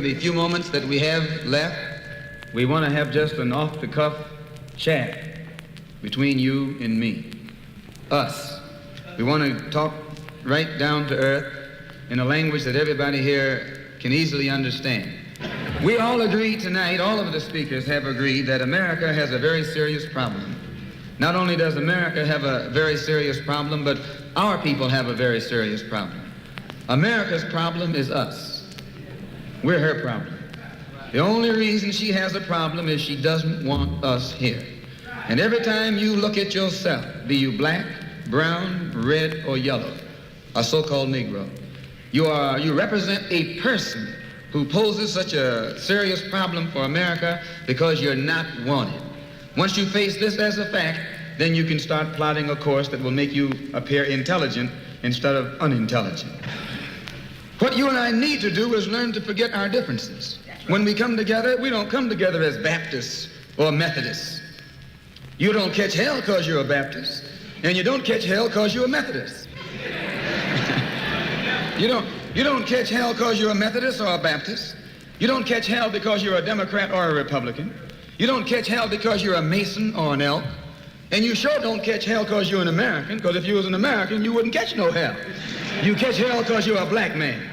during the few moments that we have left, we want to have just an off-the-cuff chat between you and me, us. We want to talk right down to earth in a language that everybody here can easily understand. We all agree tonight, all of the speakers have agreed that America has a very serious problem. Not only does America have a very serious problem, but our people have a very serious problem. America's problem is us. We're her problem. The only reason she has a problem is she doesn't want us here. And every time you look at yourself, be you black, brown, red, or yellow, a so-called Negro, you represent a person who poses such a serious problem for America because you're not wanted. Once you face this as a fact, then you can start plotting a course that will make you appear intelligent instead of unintelligent. What you and I need to do is learn to forget our differences. When we come together, we don't come together as Baptists or Methodists. You don't catch hell because you're a Baptist, and you don't catch hell because you're a Methodist. You don't catch hell because you're a Methodist or a Baptist. You don't catch hell because you're a Democrat or a Republican. You don't catch hell because you're a Mason or an Elk. And you sure don't catch hell because you're an American, because if you was an American, you wouldn't catch no hell. You catch hell because you're a black man.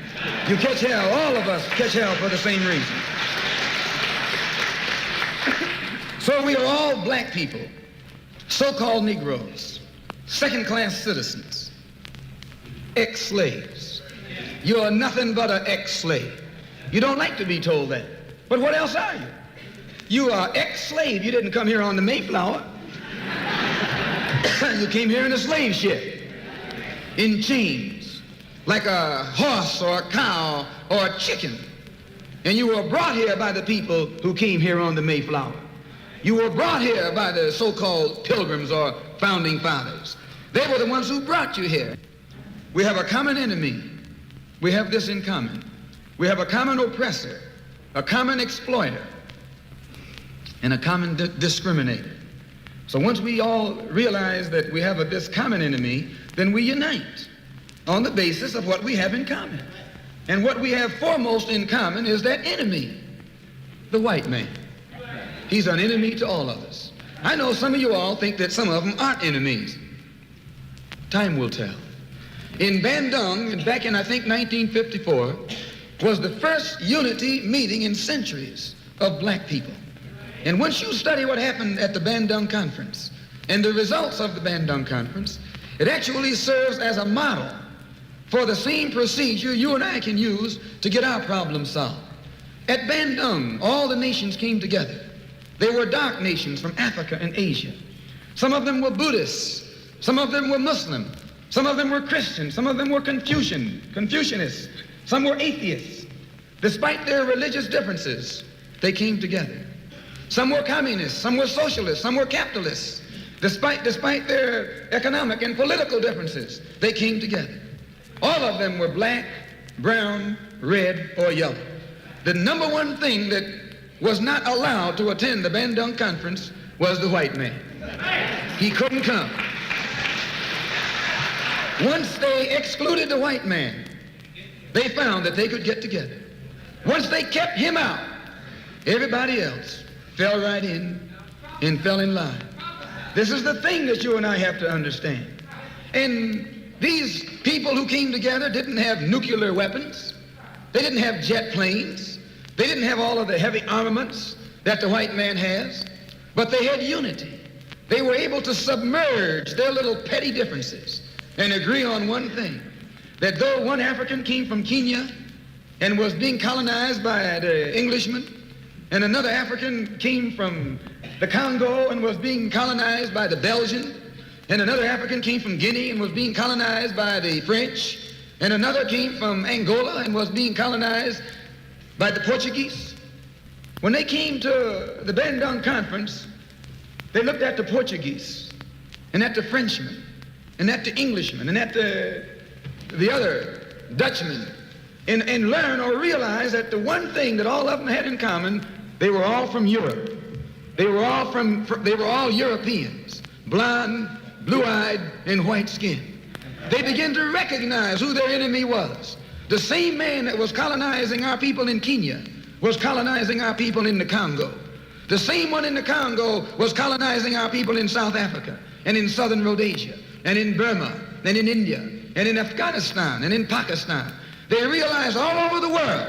You catch hell, all of us catch hell for the same reason. So we are all black people, so-called Negroes, second-class citizens, ex-slaves. You are nothing but an ex-slave. You don't like to be told that. But what else are you? You are ex-slave. You didn't come here on the Mayflower. You came here in a slave ship, in chains, like a horse or a cow or a chicken. And you were brought here by the people who came here on the Mayflower. You were brought here by the so-called pilgrims or founding fathers. They were the ones who brought you here. We have a common enemy. We have this in common. We have a common oppressor, a common exploiter, and a common discriminator. So once we all realize that we have this common enemy, then we unite on the basis of what we have in common. And what we have foremost in common is that enemy, the white man. He's an enemy to all of us. I know some of you all think that some of them aren't enemies. Time will tell. In Bandung, back in I think 1954, was the first unity meeting in centuries of black people. And once you study what happened at the Bandung Conference and the results of the Bandung Conference, it actually serves as a model for the same procedure you and I can use to get our problems solved. At Bandung, all the nations came together. They were dark nations from Africa and Asia. Some of them were Buddhists. Some of them were Muslim. Some of them were Christian. Some of them were Confucianists. Some were atheists. Despite their religious differences, they came together. Some were communists, some were socialists, some were capitalists. Despite their economic and political differences, they came together. All of them were black, brown, red, or yellow. The number one thing that was not allowed to attend the Bandung Conference was the white man. He couldn't come. Once they excluded the white man, they found that they could get together. Once they kept him out, everybody else fell right in and fell in line. This is the thing that you and I have to understand. And these people who came together didn't have nuclear weapons. They didn't have jet planes. They didn't have all of the heavy armaments that the white man has. But they had unity. They were able to submerge their little petty differences and agree on one thing, that though one African came from Kenya and was being colonized by the Englishmen, and another African came from the Congo and was being colonized by the Belgian, and another African came from Guinea and was being colonized by the French, and another came from Angola and was being colonized by the Portuguese. When they came to the Bandung Conference, they looked at the Portuguese and at the Frenchmen and at the Englishmen and at the other Dutchmen and learn or realize that the one thing that all of them had in common, they were all from Europe. They were all Europeans, blonde, blue-eyed, and white-skinned. They began to recognize who their enemy was. The same man that was colonizing our people in Kenya was colonizing our people in the Congo. The same one in the Congo was colonizing our people in South Africa and in southern Rhodesia and in Burma and in India and in Afghanistan and in Pakistan. They realized all over the world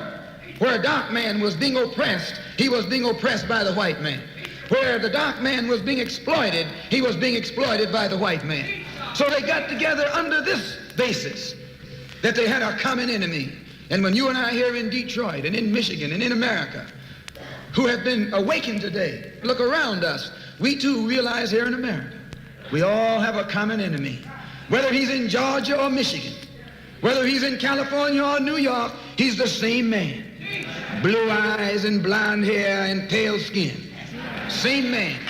where a dark man was being oppressed, he was being oppressed by the white man. Where the dark man was being exploited, he was being exploited by the white man. So they got together under this basis, that they had a common enemy. And when you and I here in Detroit and in Michigan and in America, who have been awakened today, look around us, we too realize here in America, we all have a common enemy. Whether he's in Georgia or Michigan, whether he's in California or New York, he's the same man. Blue eyes and blonde hair and pale skin. Same man.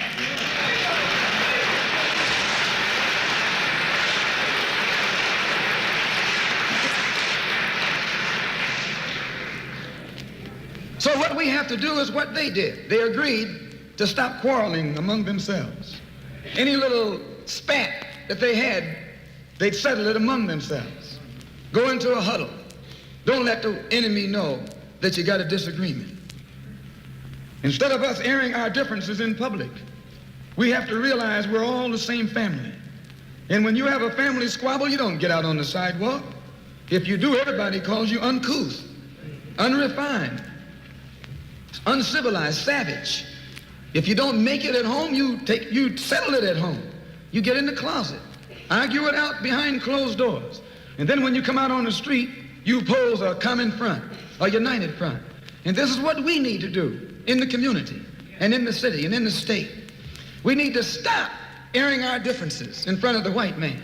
So what we have to do is what they did. They agreed to stop quarreling among themselves. Any little spat that they had, they'd settle it among themselves. Go into a huddle. Don't let the enemy know that you got a disagreement. Instead of us airing our differences in public, we have to realize we're all the same family. And when you have a family squabble, you don't get out on the sidewalk. If you do, everybody calls you uncouth, unrefined, uncivilized, savage. If you don't make it at home, you settle it at home. You get in the closet, argue it out behind closed doors. And then when you come out on the street, you pose a common front, a united front. And this is what we need to do in the community and in the city and in the state. We need to stop airing our differences in front of the white man.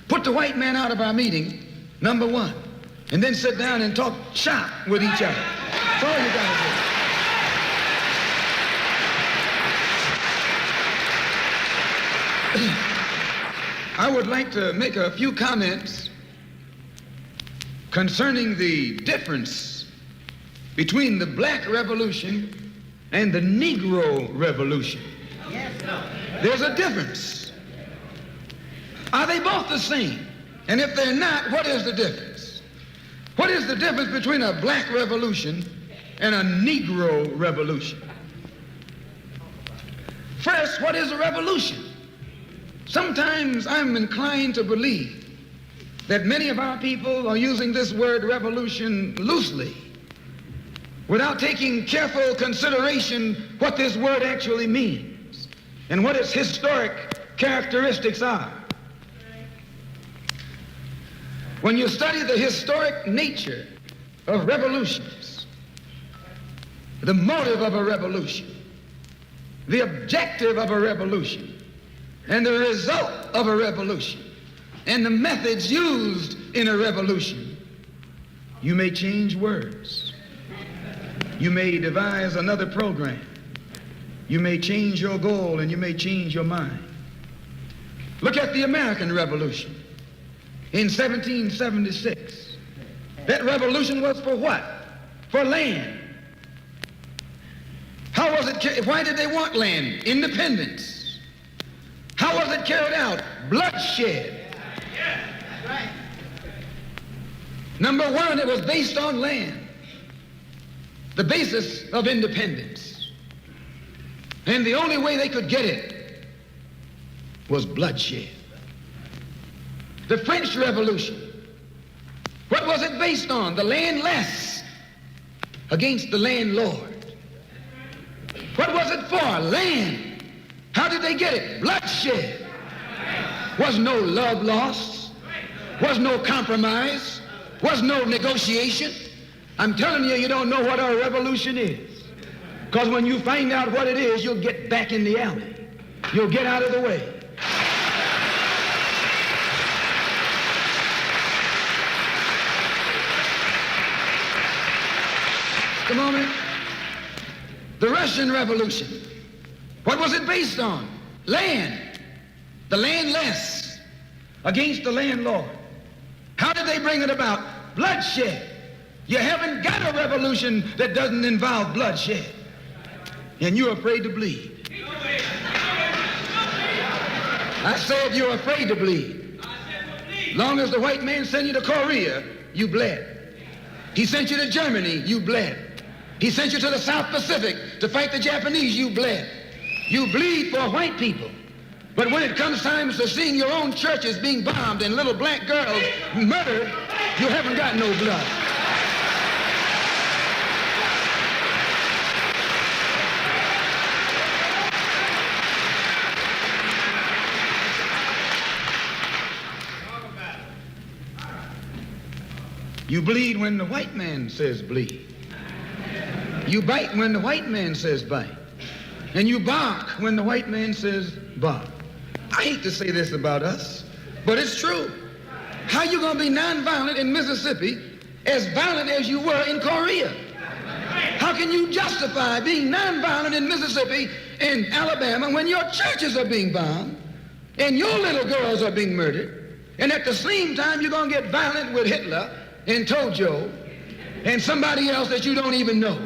Put the white man out of our meeting, number one, and then sit down and talk shop with each other. That's all you gotta do. I would like to make a few comments concerning the difference between the Black Revolution and the Negro Revolution. There's a difference. Are they both the same? And if they're not, what is the difference? What is the difference between a Black Revolution and a Negro Revolution? First, what is a revolution? Sometimes I'm inclined to believe that many of our people are using this word revolution loosely, without taking careful consideration what this word actually means and what its historic characteristics are. When you study the historic nature of revolutions, the motive of a revolution, the objective of a revolution, and the result of a revolution, and the methods used in a revolution, you may change words. You may devise another program. You may change your goal and you may change your mind. Look at the American Revolution in 1776. That revolution was for what? For land. How was it? Why did they want land? Independence. How was it carried out? Bloodshed. Number one, it was based on land. The basis of independence. And the only way they could get it was bloodshed. The French Revolution, what was it based on? The landless against the landlord. What was it for? Land. How did they get it? Bloodshed. Was no love lost. Was no compromise. Was no negotiation. I'm telling you, you don't know what a revolution is. Because when you find out what it is, you'll get back in the alley. You'll get out of the way. Just a moment. The Russian Revolution. What was it based on? Land. The landless against the landlord. How did they bring it about? Bloodshed. You haven't got a revolution that doesn't involve bloodshed. And you're afraid to bleed. I said you're afraid to bleed. Long as the white man sent you to Korea, you bled. He sent you to Germany, you bled. He sent you to the South Pacific to fight the Japanese. You bled. You bleed for white people. But when it comes time to seeing your own churches being bombed and little black girls murdered, you haven't got no blood. You bleed when the white man says bleed. You bite when the white man says bite. And you bark when the white man says bark. I hate to say this about us, but it's true. How you gonna be nonviolent in Mississippi as violent as you were in Korea? How can you justify being nonviolent in Mississippi and Alabama when your churches are being bombed and your little girls are being murdered, and at the same time you're gonna get violent with Hitler and Tojo and somebody else that you don't even know?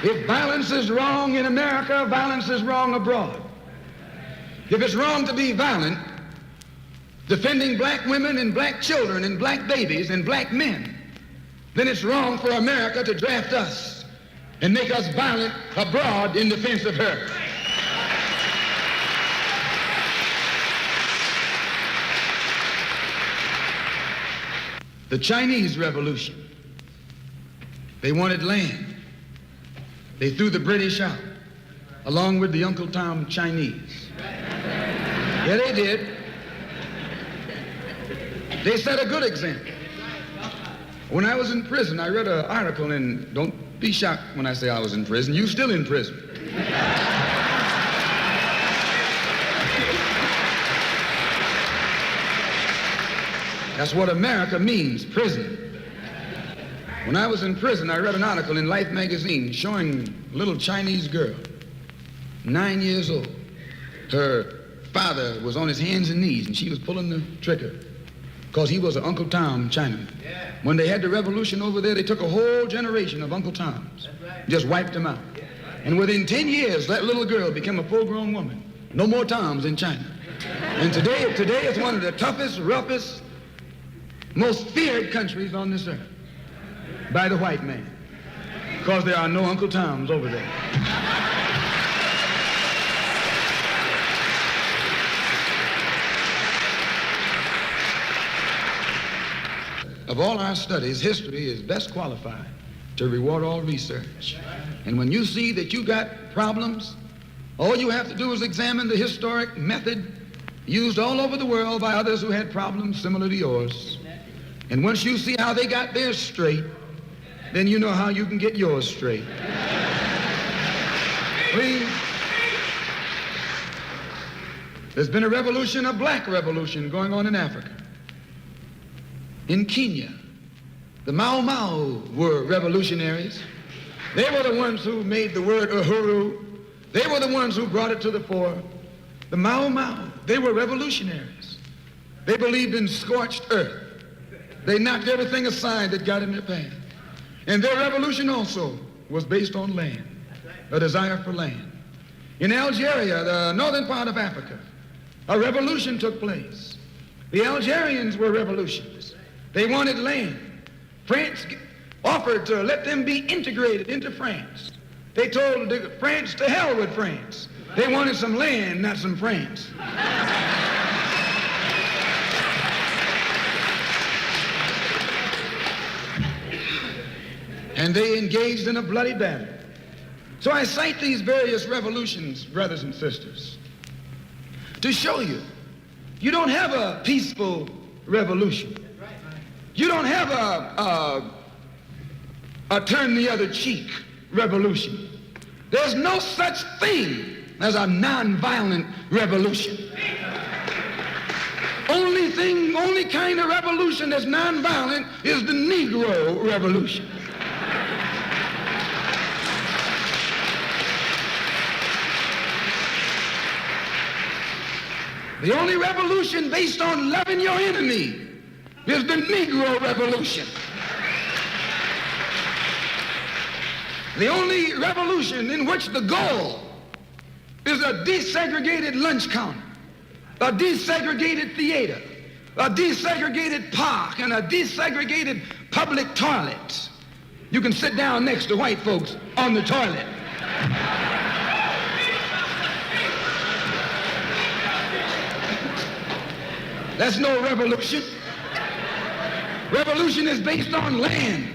If violence is wrong in America, violence is wrong abroad. If it's wrong to be violent, defending black women and black children and black babies and black men, then it's wrong for America to draft us and make us violent abroad in defense of her. The Chinese Revolution, they wanted land. They threw the British out, along with the Uncle Tom Chinese. Yeah, they did. They set a good example. When I was in prison, I read an article, and don't be shocked when I say I was in prison. You're still in prison. That's what America means, prison. When I was in prison, I read an article in Life magazine showing a little Chinese girl, 9 years old. Her father was on his hands and knees, and she was pulling the trigger because he was an Uncle Tom Chinaman. Yeah. When they had the revolution over there, they took a whole generation of Uncle Toms, just wiped them out. And within 10 years, that little girl became a full-grown woman. No more Toms in China. And today it's one of the toughest, roughest, most feared countries on this earth by the white man, because there are no Uncle Toms over there. Of all our studies, history is best qualified to reward all research. And when you see that you got problems, all you have to do is examine the historic method used all over the world by others who had problems similar to yours. And once you see how they got theirs straight, then you know how you can get yours straight. Please. There's been a revolution, a black revolution going on in Africa. In Kenya, the Mau Mau were revolutionaries. They were the ones who made the word uhuru. They were the ones who brought it to the fore. The Mau Mau, they were revolutionaries. They believed in scorched earth. They knocked everything aside that got in their path. And their revolution also was based on land, a desire for land. In Algeria, the northern part of Africa, a revolution took place. The Algerians were revolutionists. They wanted land. France offered to let them be integrated into France. They told France to hell with France. They wanted some land, not some France. And they engaged in a bloody battle. So I cite these various revolutions, brothers and sisters, to show you, you don't have a peaceful revolution. You don't have a turn the other cheek revolution. There's no such thing as a nonviolent revolution. Only kind of revolution that's nonviolent is the Negro revolution. The only revolution based on loving your enemy is the Negro revolution. The only revolution in which the goal is a desegregated lunch counter a desegregated theater, a desegregated park, and a desegregated public toilet. You can sit down next to white folks on the toilet. That's no revolution. Revolution is based on land.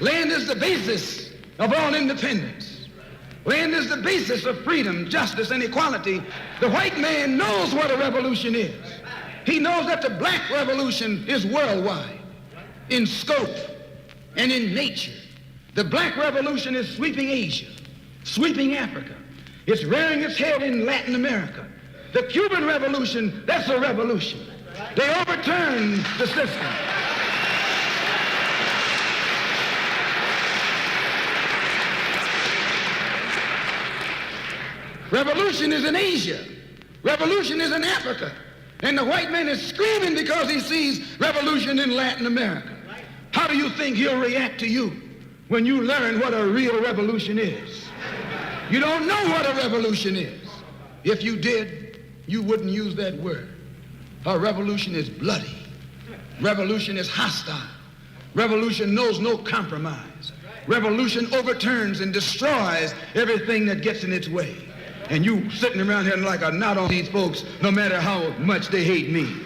Land is the basis of all independence. Land is the basis of freedom, justice, and equality. The white man knows what a revolution is. He knows that the black revolution is worldwide in scope and in nature. The black revolution is sweeping Asia, sweeping Africa. It's rearing its head in Latin America. The Cuban Revolution, that's a revolution. They overturned the system. Revolution is in Asia. Revolution is in Africa. And the white man is screaming because he sees revolution in Latin America. How do you think he'll react to you when you learn what a real revolution is? You don't know what a revolution is. If you did, you wouldn't use that word. A revolution is bloody. Revolution is hostile. Revolution knows no compromise. Revolution overturns and destroys everything that gets in its way. And you sitting around here like a knot on these folks, no matter how much they hate me.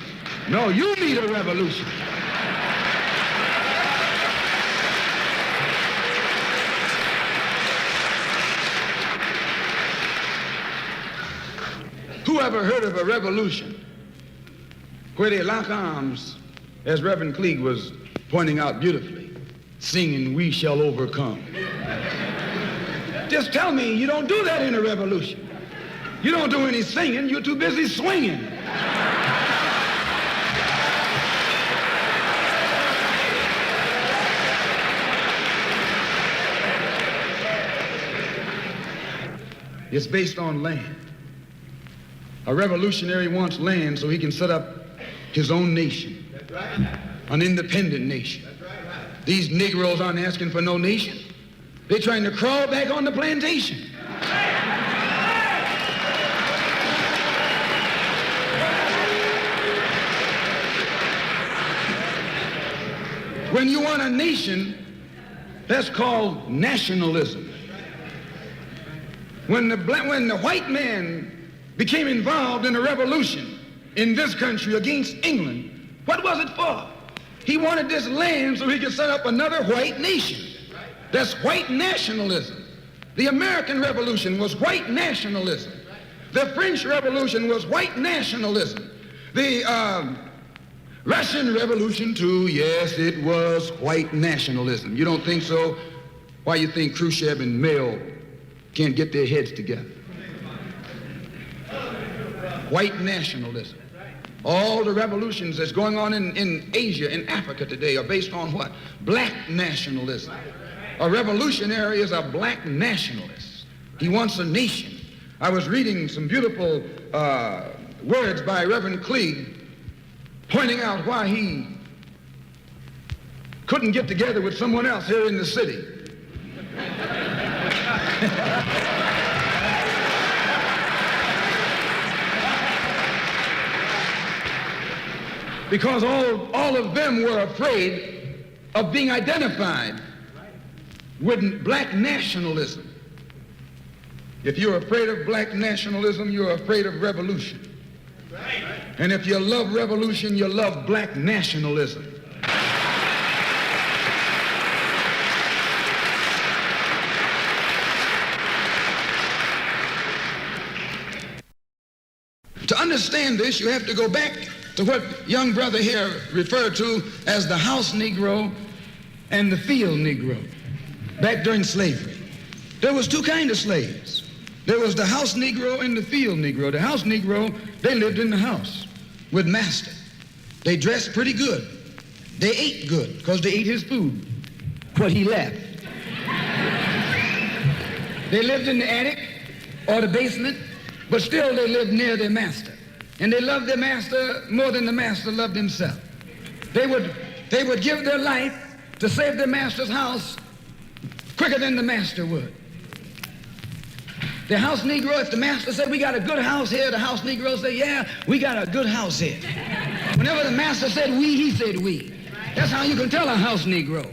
No, you need a revolution. Who ever heard of a revolution where they lock arms, as Reverend Cleage was pointing out beautifully, singing, "We shall overcome"? Just tell me you don't do that in a revolution. You don't do any singing, you're too busy swinging. It's based on land. A revolutionary wants land so he can set up his own nation, an independent nation. These Negroes aren't asking for no nation. They're trying to crawl back on the plantation. When you want a nation, that's called nationalism. When the white man became involved in a revolution in this country against England, what was it for? He wanted this land so he could set up another white nation. That's white nationalism. The American Revolution was white nationalism. The French Revolution was white nationalism. The Russian Revolution too, yes, it was white nationalism. You don't think so? Why you think Khrushchev and Mao can't get their heads together? White nationalism. All the revolutions that's going on in Asia, in Africa today are based on what? Black nationalism. A revolutionary is a black nationalist. He wants a nation. I was reading some beautiful words by Reverend Cleage pointing out why he couldn't get together with someone else here in the city. Because all of them were afraid of being identified with black nationalism. If you're afraid of black nationalism, you're afraid of revolution. And if you love revolution, you love black nationalism. To understand this, you have to go back to what young brother here referred to as the house Negro and the field Negro. Back during slavery, there was two kinds of slaves. There was the house Negro and the field Negro. The house Negro, they lived in the house with master. They dressed pretty good. They ate good because they ate his food, what he left. They lived in the attic or the basement, but still they lived near their master. And they loved their master more than the master loved himself. They would give their life to save their master's house quicker than the master would. The house Negro, if the master said, we got a good house here, the house Negro said, yeah, we got a good house here. Whenever the master said we, he said we. That's how you can tell a house Negro.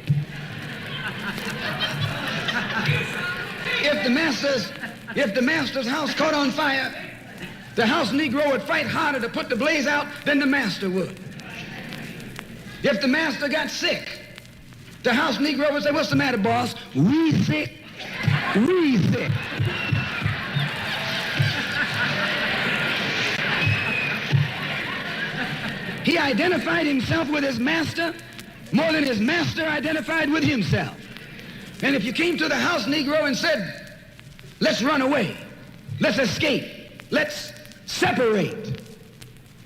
If the master's house caught on fire, the house Negro would fight harder to put the blaze out than the master would. If the master got sick, the house Negro would say, what's the matter, boss? We sick. We sick. He identified himself with his master more than his master identified with himself. And if you came to the house Negro and said, let's run away, let's escape, let's separate,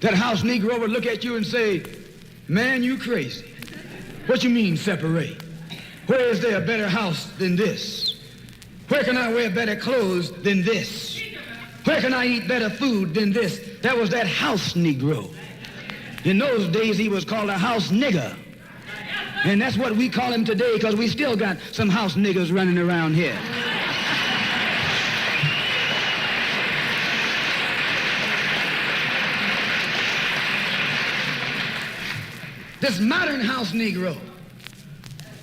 that house Negro would look at you and say, man, you crazy. What you mean separate? Where is there a better house than this? Where can I wear better clothes than this? Where can I eat better food than this? That was that house Negro. In those days, he was called a house nigger. And that's what we call him today, because we still got some house niggers running around here. This modern house Negro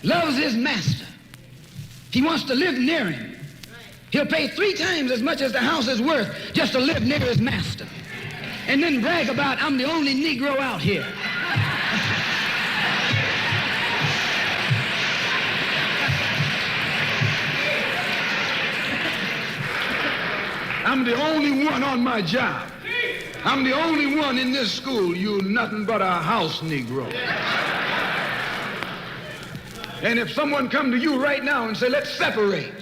loves his master. He wants to live near him. He'll pay 3 times as much as the house is worth just to live near his master. And then brag about, I'm the only Negro out here. I'm the only one on my job. I'm the only one in this school. You're nothing but a house Negro. And if someone come to you right now and say, let's separate,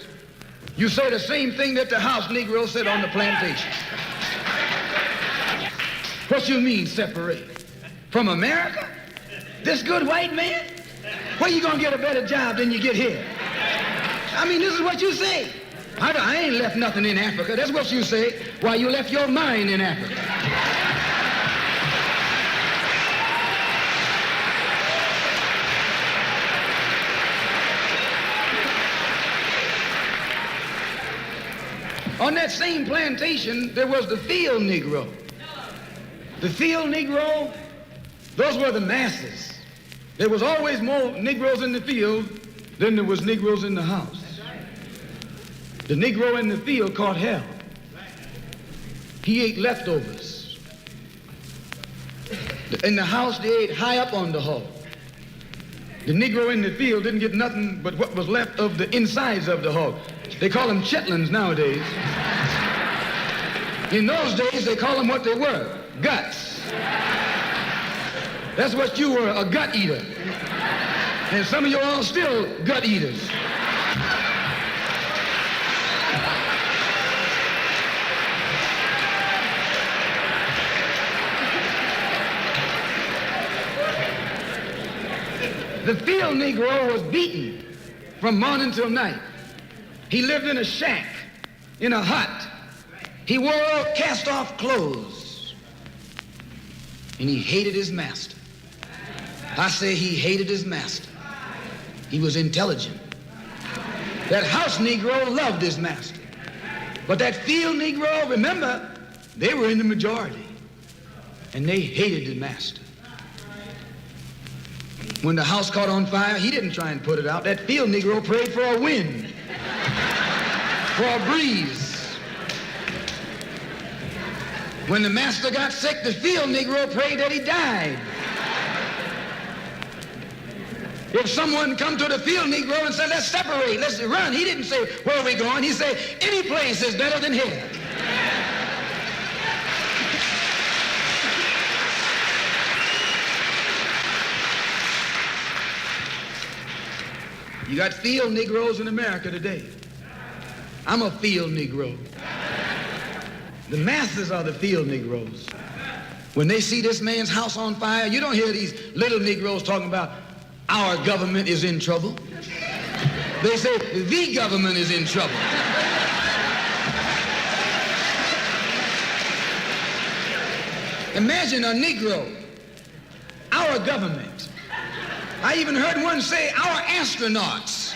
you say the same thing that the house Negro said on the plantation. What you mean separate? From America? This good white man? Where you gonna get a better job than you get here? I mean, this is what you say. I ain't left nothing in Africa. That's what you say. Why, you left your mind in Africa. On that same plantation, there was the field Negro. The field Negro, those were the masses. There was always more Negroes in the field than there was Negroes in the house. The Negro in the field caught hell. He ate leftovers. In the house, they ate high up on the hog. The Negro in the field didn't get nothing but what was left of the insides of the hog. They call them chitlins nowadays. In those days, they call them what they were, guts. That's what you were, a gut eater. And some of you all still gut eaters. The field Negro was beaten from morning till night. He lived in a shack, in a hut. He wore cast-off clothes. And he hated his master. I say he hated his master. He was intelligent. That house Negro loved his master. But that field Negro, remember, they were in the majority. And they hated the master. When the house caught on fire, he didn't try and put it out. That field Negro prayed for a wind, for a breeze. When the master got sick, the field Negro prayed that he died. If someone come to the field Negro and said, let's separate, let's run, he didn't say, where are we going? He said, any place is better than here. You got field Negroes in America today. I'm a field Negro. The masses are the field Negroes. When they see this man's house on fire, you don't hear these little Negroes talking about our government is in trouble. They say the government is in trouble. Imagine a Negro, our government. I even heard one say, our astronauts.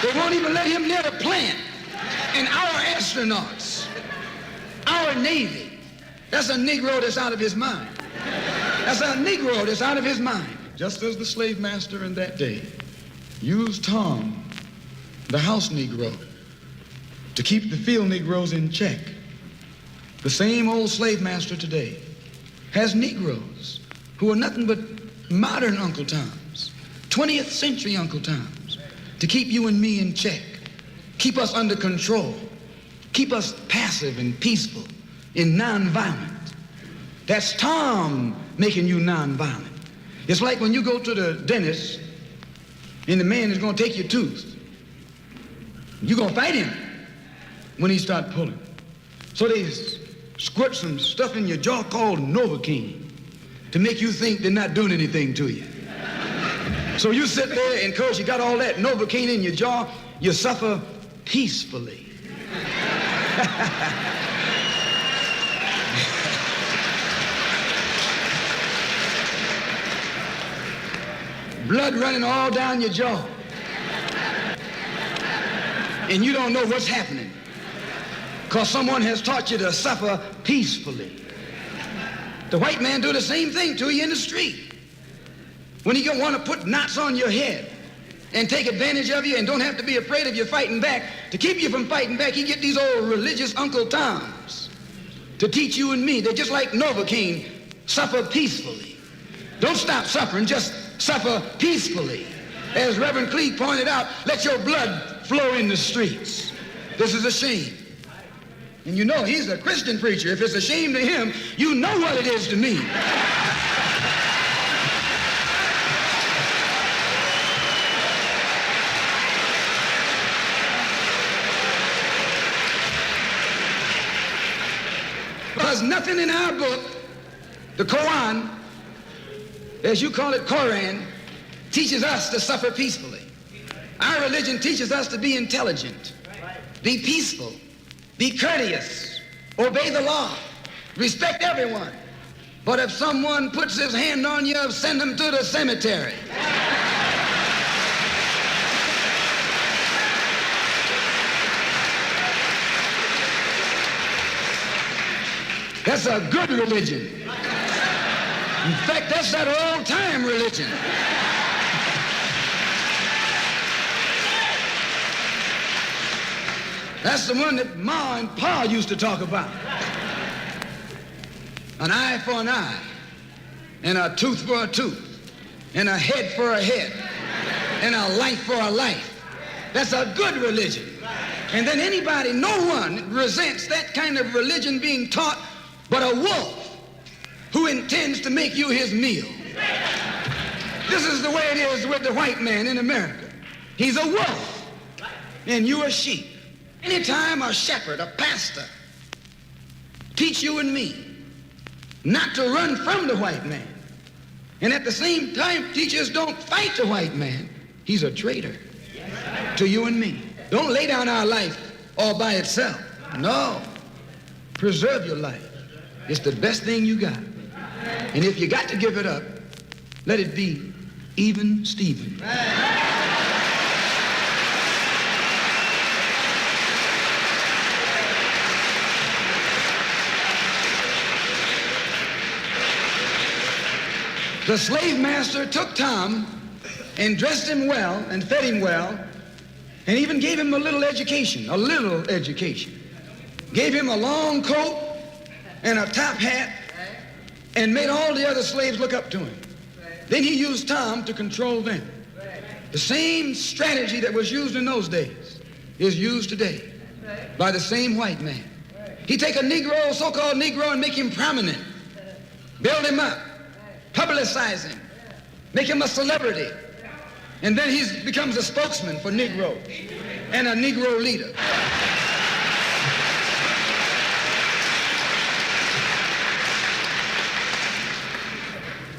They won't even let him near the plant. And our astronauts, our Navy, that's a Negro that's out of his mind. That's a Negro that's out of his mind. Just as the slave master in that day used Tom, the house Negro, to keep the field Negroes in check, the same old slave master today has Negroes who are nothing but modern Uncle Toms, 20th century Uncle Toms, to keep you and me in check, keep us under control, keep us passive and peaceful and nonviolent. That's Tom making you nonviolent. It's like when you go to the dentist and the man is going to take your tooth. You're going to fight him when he starts pulling. So they squirt some stuff in your jaw called Novocaine to make you think they're not doing anything to you. So you sit there, and because you got all that Novocaine in your jaw, you suffer peacefully. Blood running all down your jaw. And you don't know what's happening because someone has taught you to suffer peacefully. The white man do the same thing to you in the street. When he want to put knots on your head and take advantage of you and don't have to be afraid of you fighting back, to keep you from fighting back, he get these old religious Uncle Toms to teach you and me. They're just like Novocaine, suffer peacefully. Don't stop suffering, just suffer peacefully. As Reverend Cleave pointed out, let your blood flow in the streets. This is a shame. And you know he's a Christian preacher. If it's a shame to him, you know what it is to me. Because nothing in our book, the Quran, as you call it, Koran, teaches us to suffer peacefully. Our religion teaches us to be intelligent, be peaceful, be courteous, obey the law, respect everyone. But if someone puts his hand on you, send him to the cemetery. That's a good religion. In fact, that's that old-time religion. That's the one that Ma and Pa used to talk about. An eye for an eye, and a tooth for a tooth, and a head for a head, and a life for a life. That's a good religion. And then anybody, no one resents that kind of religion being taught but a wolf who intends to make you his meal. This is the way it is with the white man in America. He's a wolf, and you a sheep. Anytime a shepherd, a pastor, teach you and me not to run from the white man, and at the same time teachers don't fight the white man, he's a traitor to you and me. Don't lay down our life all by itself. No. Preserve your life. It's the best thing you got. And if you got to give it up, let it be even Stephen. The slave master took Tom and dressed him well and fed him well and even gave him a little education. Gave him a long coat and a top hat and made all the other slaves look up to him. Then he used Tom to control them. The same strategy that was used in those days is used today by the same white man. He take a Negro, so-called Negro, and make him prominent, build him up, publicize him, make him a celebrity, and then he becomes a spokesman for Negroes and a Negro leader.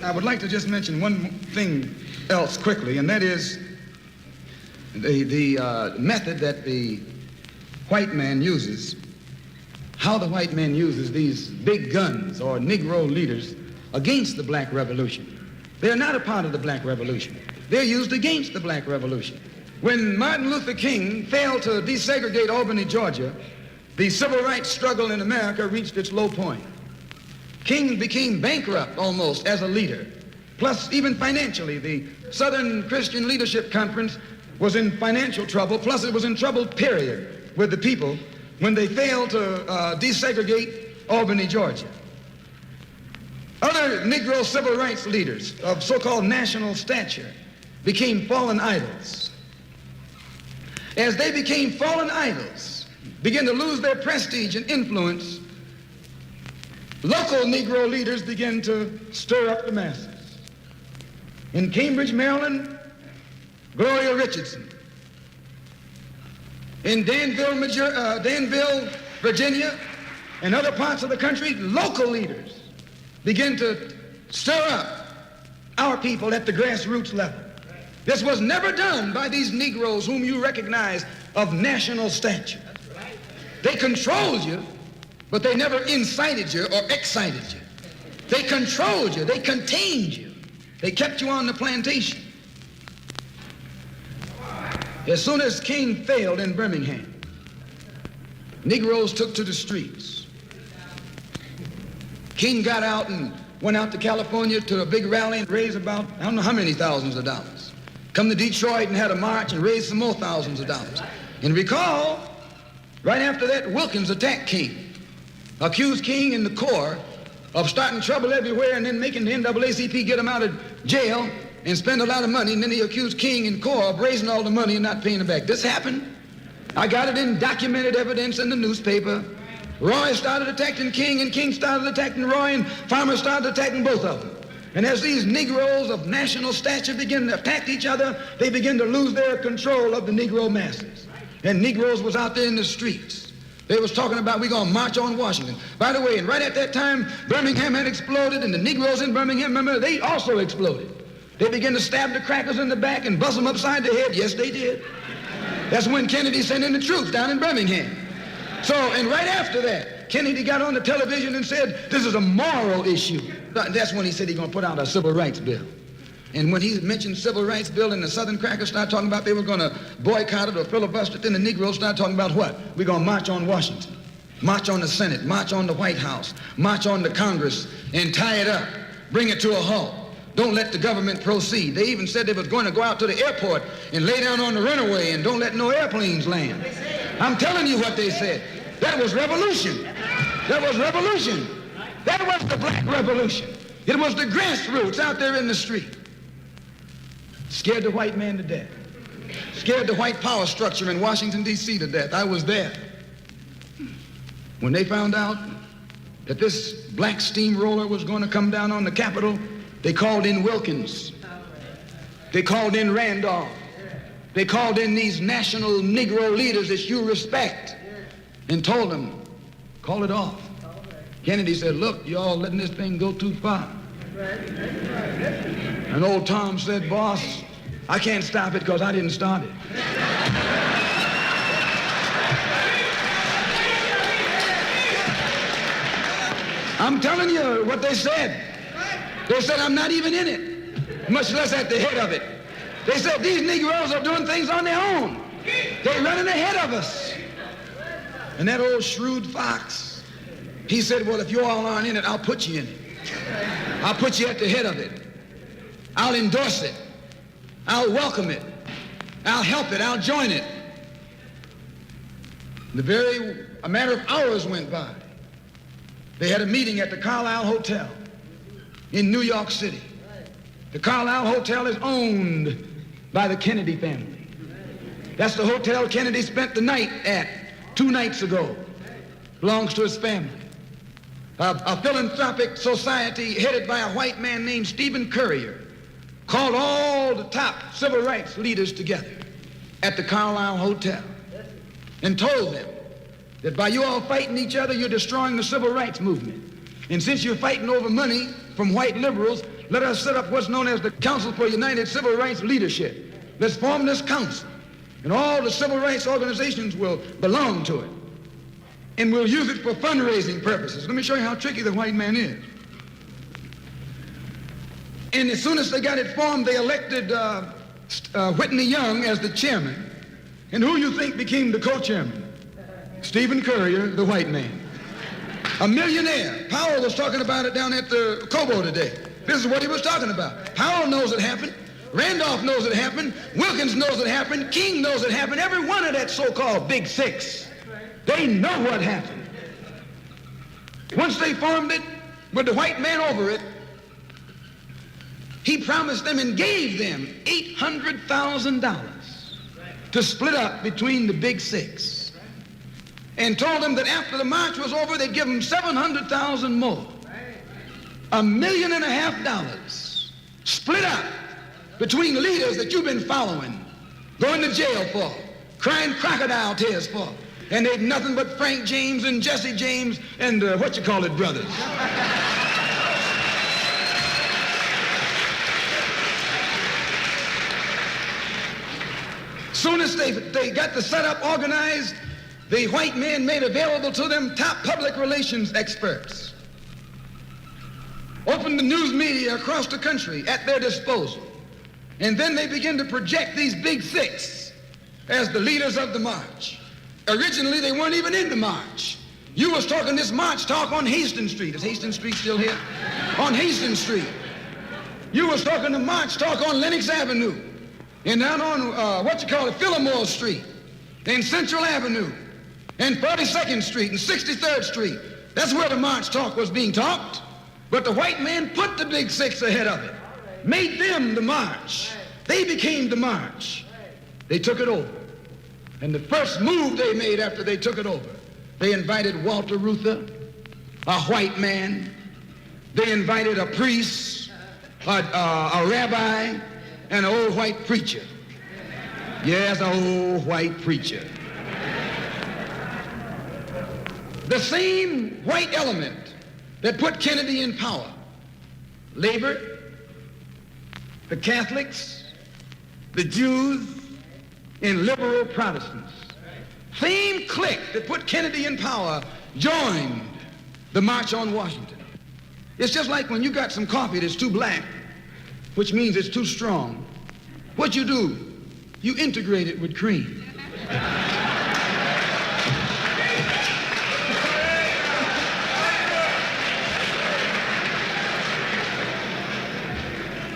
I would like to just mention one thing else quickly, and that is the method that the white man uses, how the white man uses these big guns or Negro leaders against the black revolution. They're not a part of the black revolution. They're used against the black revolution. When Martin Luther King failed to desegregate Albany, Georgia, the civil rights struggle in America reached its low point. King became bankrupt almost as a leader. Plus, even financially, the Southern Christian Leadership Conference was in financial trouble. Plus, it was in trouble, period, with the people when they failed to desegregate Albany, Georgia. Other Negro civil rights leaders of so-called national stature became fallen idols. As they became fallen idols, began to lose their prestige and influence, local Negro leaders began to stir up the masses. In Cambridge, Maryland, Gloria Richardson. In Danville, Virginia, and other parts of the country, local leaders begin to stir up our people at the grassroots level. This was never done by these Negroes whom you recognize of national stature. They controlled you, but they never incited you or excited you. They controlled you, they contained you. They kept you on the plantation. As soon as King failed in Birmingham, Negroes took to the streets. King got out and went out to California to a big rally and raised about, I don't know how many thousands of dollars. Come to Detroit and had a march and raised some more thousands of dollars. And recall, right after that, Wilkins attacked King, accused King and the Corps of starting trouble everywhere and then making the NAACP get him out of jail and spend a lot of money, and then he accused King and Corps of raising all the money and not paying it back. This happened. I got it in documented evidence in the newspaper. Roy started attacking King, and King started attacking Roy, and Farmer started attacking both of them. And as these Negroes of national stature begin to attack each other, they begin to lose their control of the Negro masses. And Negroes was out there in the streets. They was talking about, we're going to march on Washington. By the way, and right at that time, Birmingham had exploded, and the Negroes in Birmingham, remember, they also exploded. They began to stab the crackers in the back and bust them upside the head. Yes, they did. That's when Kennedy sent in the troops down in Birmingham. So, and right after that, Kennedy got on the television and said, this is a moral issue. That's when he said he's going to put out a civil rights bill. And when he mentioned civil rights bill and the Southern crackers started talking about they were going to boycott it or filibuster it, then the Negroes started talking about what? We're going to march on Washington, march on the Senate, march on the White House, march on the Congress, and tie it up, bring it to a halt. Don't let the government proceed. They even said they was going to go out to the airport and lay down on the runway and don't let no airplanes land. I'm telling you what they said. That was revolution. That was revolution. That was the black revolution. It was the grassroots out there in the street. Scared the white man to death. Scared the white power structure in Washington, D.C. to death. I was there. When they found out that this black steamroller was going to come down on the Capitol, they called in Wilkins. They called in Randolph. They called in these national Negro leaders that you respect and told them, call it off. Kennedy said, look, y'all letting this thing go too far. And old Tom said, boss, I can't stop it because I didn't start it. I'm telling you what they said. They said, I'm not even in it, much less at the head of it. They said, these Negroes are doing things on their own. They're running ahead of us. And that old shrewd fox, he said, well, if you all aren't in it, I'll put you in it. I'll put you at the head of it. I'll endorse it. I'll welcome it. I'll help it. I'll join it. A matter of hours went by. They had a meeting at the Carlisle Hotel in New York City. The Carlisle Hotel is owned by the Kennedy family. That's the hotel Kennedy spent the night at 2 nights ago. Belongs to his family. A philanthropic society headed by a white man named Stephen Currier called all the top civil rights leaders together at the Carlisle Hotel and told them that by you all fighting each other, you're destroying the civil rights movement. And since you're fighting over money from white liberals, let us set up what's known as the Council for United Civil Rights Leadership. Let's form this council, and all the civil rights organizations will belong to it. And we'll use it for fundraising purposes. Let me show you how tricky the white man is. And as soon as they got it formed, they elected Whitney Young as the chairman. And who you think became the co-chairman? Stephen Currier, the white man. A millionaire. Powell was talking about it down at the Cobo today. This is what he was talking about. Powell knows it happened. Randolph knows it happened. Wilkins knows it happened. King knows it happened. Every one of that so-called Big Six. They know what happened. Once they formed it, with the white man over it, he promised them and gave them $800,000 to split up between the Big Six, and told them that after the march was over, they'd give them $700,000 more. $1.5 million split up between leaders that you've been following, going to jail for, crying crocodile tears for, and they've nothing but Frank James and Jesse James and brothers. Soon as they got the setup organized, the white men made available to them top public relations experts, opened the news media across the country at their disposal, and then they began to project these Big Six as the leaders of the march. Originally, they weren't even in the march. You was talking this march talk on Hastings Street. Is Hastings Street still here? On Hastings Street. You was talking the march talk on Lenox Avenue, and down on, Fillmore Street, and Central Avenue, and 42nd Street, and 63rd Street. That's where the march talk was being talked. But the white man put the Big Six ahead of it, made them the march. They became the march. They took it over. And the first move they made after they took it over, they invited Walter Reuther, a white man. They invited a priest, a rabbi, and an old white preacher. Yes, an old white preacher. The same white element that put Kennedy in power. Labor, the Catholics, the Jews, and liberal Protestants. Same clique that put Kennedy in power joined the March on Washington. It's just like when you got some coffee that's too black, which means it's too strong. What you do, you integrate it with cream.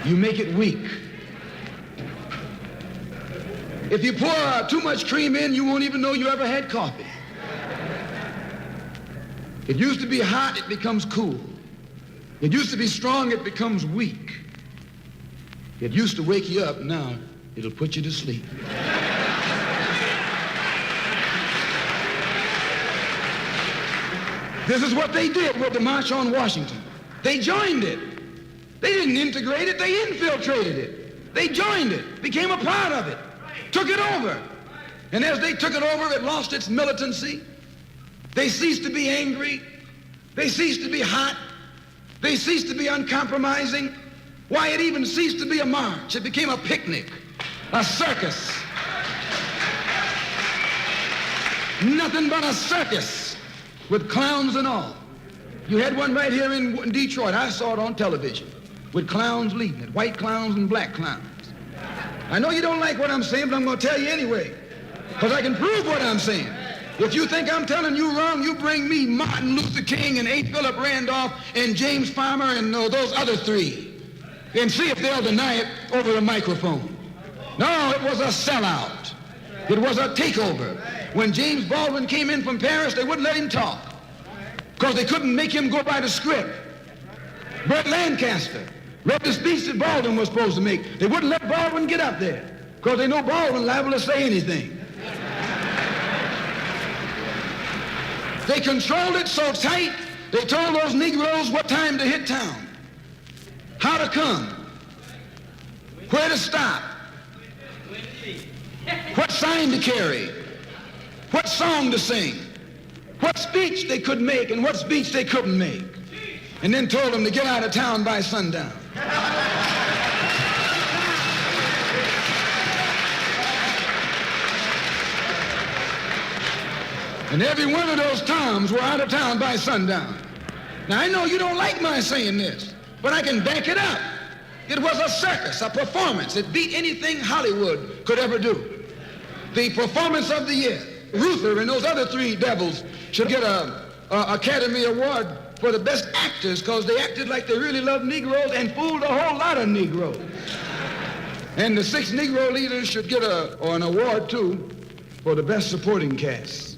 You make it weak. If you pour too much cream in, you won't even know you ever had coffee. It used to be hot, it becomes cool. It used to be strong, it becomes weak. It used to wake you up, now it'll put you to sleep. This is what they did with the March on Washington. They joined it. They didn't integrate it, they infiltrated it. They joined it, became a part of it, took it over. And as they took it over, it lost its militancy. They ceased to be angry. They ceased to be hot. They ceased to be uncompromising. Why, it even ceased to be a march. It became a picnic, a circus. Nothing but a circus with clowns and all. You had one right here in Detroit. I saw it on television with clowns leading it, white clowns and black clowns. I know you don't like what I'm saying, but I'm going to tell you anyway, because I can prove what I'm saying. If you think I'm telling you wrong, you bring me Martin Luther King and A. Philip Randolph and James Farmer and those other three, and see if they'll deny it over the microphone. No, it was a sellout. It was a takeover. When James Baldwin came in from Paris, they wouldn't let him talk because they couldn't make him go by the script. Burt Lancaster read the speech that Baldwin was supposed to make. They wouldn't let Baldwin get up there because they know Baldwin liable to say anything. They controlled it so tight, they told those Negroes what time to hit town, how to come, where to stop, what sign to carry, what song to sing, what speech they could make and what speech they couldn't make, and then told them to get out of town by sundown. And every one of those Toms were out of town by sundown. Now, I know you don't like my saying this, but I can back it up. It was a circus, a performance. It beat anything Hollywood could ever do. The performance of the year. Ruther and those other three devils should get a Academy Award for the best actors because they acted like they really loved Negroes and fooled a whole lot of Negroes. And the 6 Negro leaders should get an award, too, for the best supporting cast.